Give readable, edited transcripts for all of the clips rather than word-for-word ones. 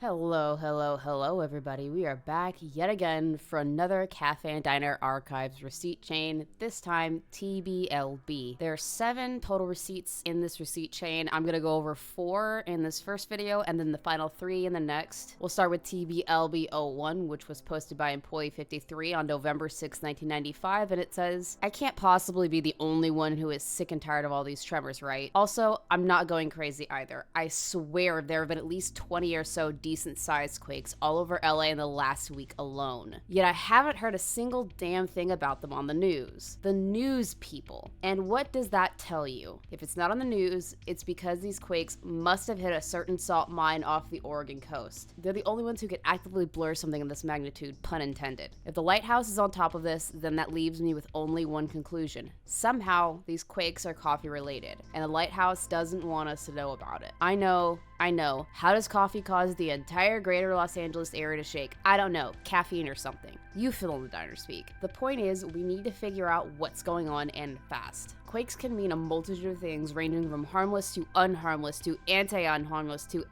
Hello, everybody. We are back yet again for another Cafe and Diner Archives receipt chain, this time TBLB. There are 7 total receipts in this receipt chain. I'm going to go over 4 in this first video and then the final 3 in the next. We'll start with TBLB01, which was posted by Employee 53 on November 6, 1995, and it says, "I can't possibly be the only one who is sick and tired of all these tremors, right? Also, I'm not going crazy either. I swear there have been at least 20 or so decent sized quakes all over LA in the last week alone. Yet I haven't heard a single damn thing about them on the news. The news people. And what does that tell you? If it's not on the news, it's because these quakes must have hit a certain salt mine off the Oregon coast. They're the only ones who could actively blur something of this magnitude, pun intended. If the lighthouse is on top of this, then that leaves me with only one conclusion. Somehow, these quakes are coffee related, and the lighthouse doesn't want us to know about it. I know. How does coffee cause the entire greater Los Angeles area to shake? I don't know. Caffeine or something. You fill in the diner speak. The point is, we need to figure out what's going on and fast. Quakes can mean a multitude of things, ranging from harmless to unharmless to anti-unharmless to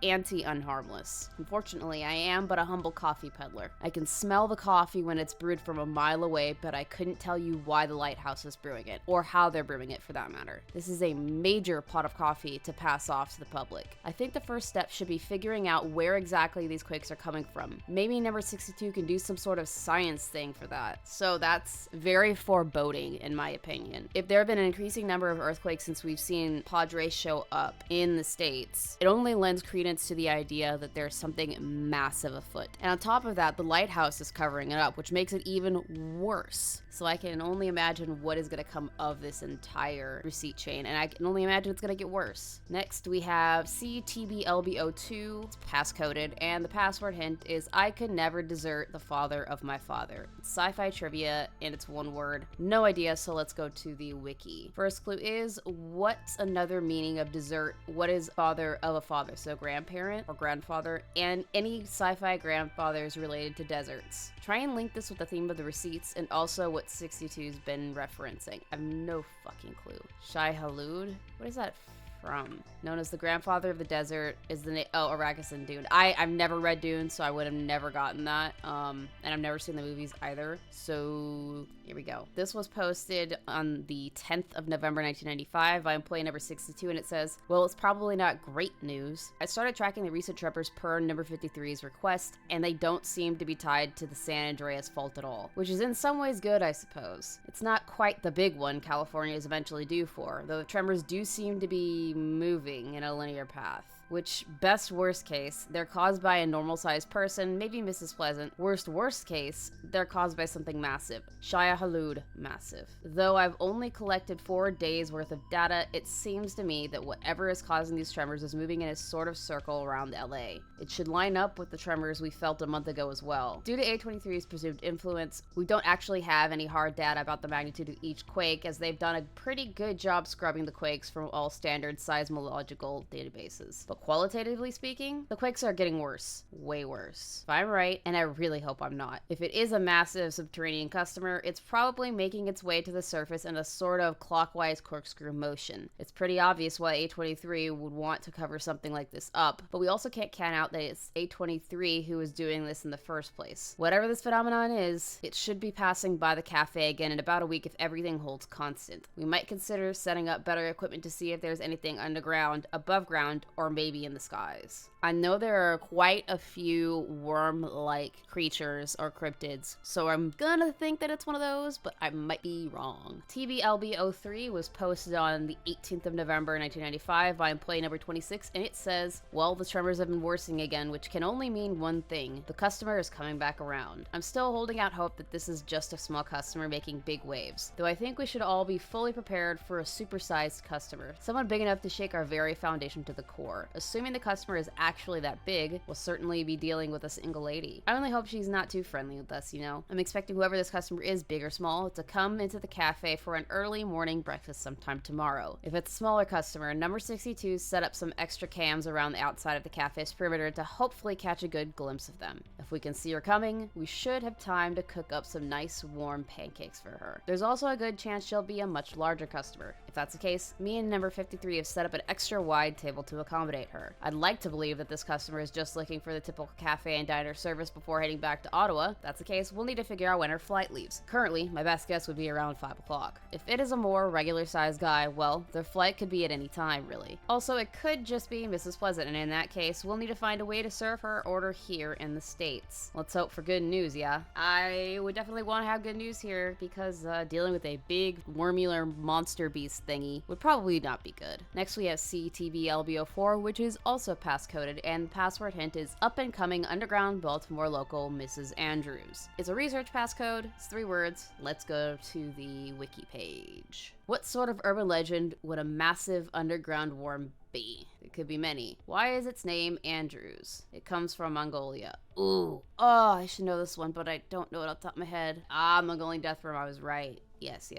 anti-unharmless. Unfortunately, I am but a humble coffee peddler. I can smell the coffee when it's brewed from a mile away, but I couldn't tell you why the lighthouse is brewing it, or how they're brewing it for that matter. This is a major pot of coffee to pass off to the public. I think the first step should be figuring out where exactly these quakes are coming from. Maybe number 62 can do some sort of science thing for that. So that's very foreboding in my opinion. If there have been an increasing number of earthquakes since we've seen Padres show up in the States, it only lends credence to the idea that there's something massive afoot. And on top of that, the lighthouse is covering it up, which makes it even worse. So I can only imagine what is going to come of this entire receipt chain, and I can only imagine it's going to get worse. Next, we have CTBLB02. It's passcoded, and the password hint is, "I could never desert the father of my father." It's sci-fi trivia, and it's one word. No idea, so let's go to the wiki. First clue is, what's another meaning of desert? What is father of a father? So grandparent or grandfather, and any sci-fi grandfathers related to deserts. Try and link this with the theme of the receipts and also what 62's been referencing. I have no fucking clue. Shai Hulud? What is that from? Known as the grandfather of the desert is the name. Oh, Arrakis and Dune. I've never read Dune, so I would have never gotten that. And I've never seen the movies either. So here we go. This was posted on the 10th of November 1995 by employee number 62, and it says, "Well, it's probably not great news. I started tracking the recent tremors per number 53's request, and they don't seem to be tied to the San Andreas fault at all, which is in some ways good, I suppose. It's not quite the big one California is eventually due for, though the tremors do seem to be moving in a linear path. Which, best worst case, they're caused by a normal sized person, maybe Mrs. Pleasant. Worst case, they're caused by something massive. Shia Hulud, massive. Though I've only collected 4 days worth of data, it seems to me that whatever is causing these tremors is moving in a sort of circle around LA. It should line up with the tremors we felt a month ago as well. Due to A23's presumed influence, we don't actually have any hard data about the magnitude of each quake, as they've done a pretty good job scrubbing the quakes from all standard seismological databases. But qualitatively speaking, the quakes are getting worse. Way worse. If I'm right, and I really hope I'm not, if it is a massive subterranean customer, it's probably making its way to the surface in a sort of clockwise corkscrew motion. It's pretty obvious why A23 would want to cover something like this up, but we also can't count out that it's A23 who is doing this in the first place. Whatever this phenomenon is, it should be passing by the cafe again in about a week if everything holds constant. We might consider setting up better equipment to see if there's anything underground, above ground, or maybe in the skies. I know there are quite a few worm-like creatures or cryptids, so I'm gonna think that it's one of those, but I might be wrong. TBLB03 was posted on the 18th of November 1995 by employee number 26, and it says, "Well, the tremors have been worsening again, which can only mean one thing. The customer is coming back around. I'm still holding out hope that this is just a small customer making big waves, though I think we should all be fully prepared for a supersized customer, someone big enough to shake our very foundation to the core. Assuming the customer is actually that big, we'll certainly be dealing with a single lady. I only hope she's not too friendly with us, you know. I'm expecting whoever this customer is, big or small, to come into the cafe for an early morning breakfast sometime tomorrow. If it's a smaller customer, number 62 set up some extra cams around the outside of the cafe's perimeter to hopefully catch a good glimpse of them. If we can see her coming, we should have time to cook up some nice warm pancakes for her. There's also a good chance she'll be a much larger customer. If If that's the case, me and number 53 have set up an extra wide table to accommodate her. I'd like to believe that this customer is just looking for the typical cafe and diner service before heading back to Ottawa. If that's the case, we'll need to figure out when her flight leaves. Currently, my best guess would be around 5 o'clock. If it is a more regular sized guy, well, their flight could be at any time, really. Also, it could just be Mrs. Pleasant, and in that case, we'll need to find a way to serve her order here in the States. Let's hope for good news, yeah? I would definitely want to have good news here, because dealing with a big, wormular monster beast thingy would probably not be good. Next, we have CTBLB04, which is also passcoded, and the password hint is up-and-coming underground Baltimore local Mrs. Andrews. It's a research passcode, it's 3 words. Let's go to the wiki page. What sort of urban legend would a massive underground worm be? It could be many. Why is its name Andrews? It comes from Mongolia. Ooh. Oh, I should know this one, but I don't know it off the top of my head. Mongolian death worm, I was right. Yes.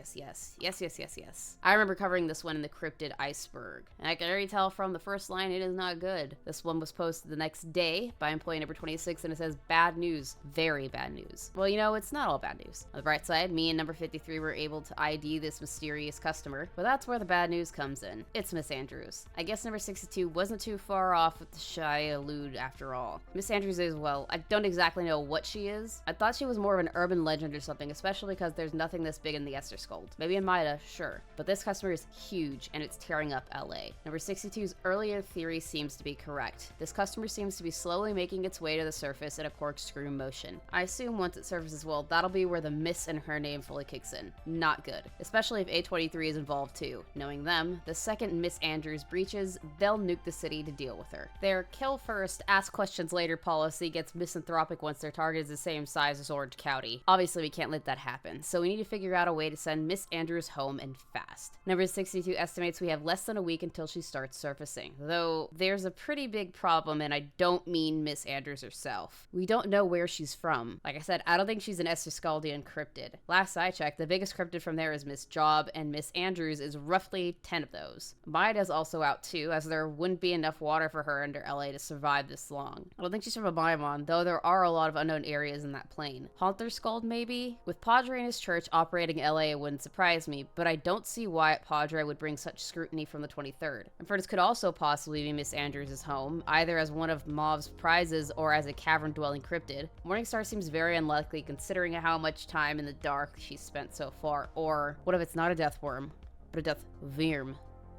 I remember covering this one in the cryptid iceberg, and I can already tell from the first line it is not good. This one was posted the next day by employee number 26, and it says bad news, very bad news. Well, you know, it's not all bad news. On the bright side, me and number 53 were able to ID this mysterious customer, but that's where the bad news comes in. It's Miss Andrews. I guess number 62 wasn't too far off with the shy allude after all. Miss Andrews is, well, I don't exactly know what she is. I thought she was more of an urban legend or something, especially because there's nothing this big in the Esserscold. Maybe in Mida, sure. But this customer is huge, and it's tearing up LA. Number 62's earlier theory seems to be correct. This customer seems to be slowly making its way to the surface in a corkscrew motion. I assume once it surfaces, well, that'll be where the Miss in her name fully kicks in. Not good. Especially if A23 is involved too. Knowing them, the second Miss Andrews breaches, they'll nuke the city to deal with her. Their kill first, ask questions later policy gets misanthropic once their target is the same size as Orange County. Obviously, we can't let that happen, so we need to figure out a way to send Miss Andrews home and fast. Number 62 estimates we have less than a week until she starts surfacing, though there's a pretty big problem, and I don't mean Miss Andrews herself. We don't know where she's from. Like I said, I don't think she's an Esserscaldian cryptid. Last I checked, the biggest cryptid from there is Miss Job, and Miss Andrews is roughly 10 of those. Maida's also out too, as there wouldn't be enough water for her under LA to survive this long. I don't think she's from a Biomon, though there are a lot of unknown areas in that plane. Haunterskald, maybe? With Padre and his church operating LA, it wouldn't surprise me, but I don't see why Padre would bring such scrutiny from the 23rd. Infernus could also possibly be Miss Andrews' home, either as one of Mauve's prizes or as a cavern-dwelling cryptid. Morningstar seems very unlikely considering how much time in the dark she's spent so far. Or what if it's not a death worm, but a death virm?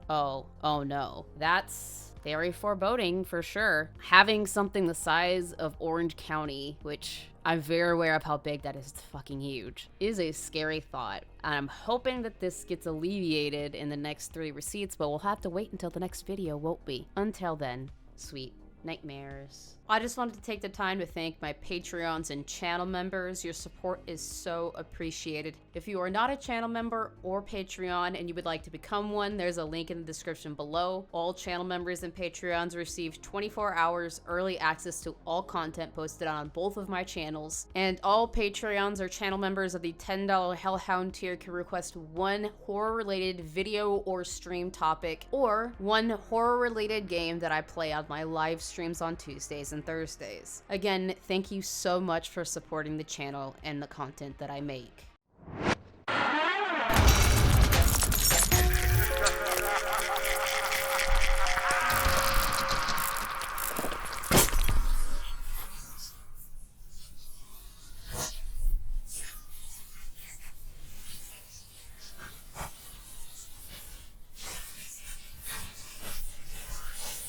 Oh no. That's very foreboding for sure. Having something the size of Orange County, which I'm very aware of how big that is, it's fucking huge, is a scary thought. I'm hoping that this gets alleviated in the next 3 receipts, but we'll have to wait until the next video, won't we? Until then, sweet nightmares. I just wanted to take the time to thank my Patreons and channel members. Your support is so appreciated. If you are not a channel member or Patreon and you would like to become one, there's a link in the description below. All channel members and Patreons receive 24 hours early access to all content posted on both of my channels. And all Patreons or channel members of the $10 Hellhound tier can request one horror-related video or stream topic, or one horror-related game that I play on my live streams on Tuesdays and Thursdays. Again, thank you so much for supporting the channel and the content that I make.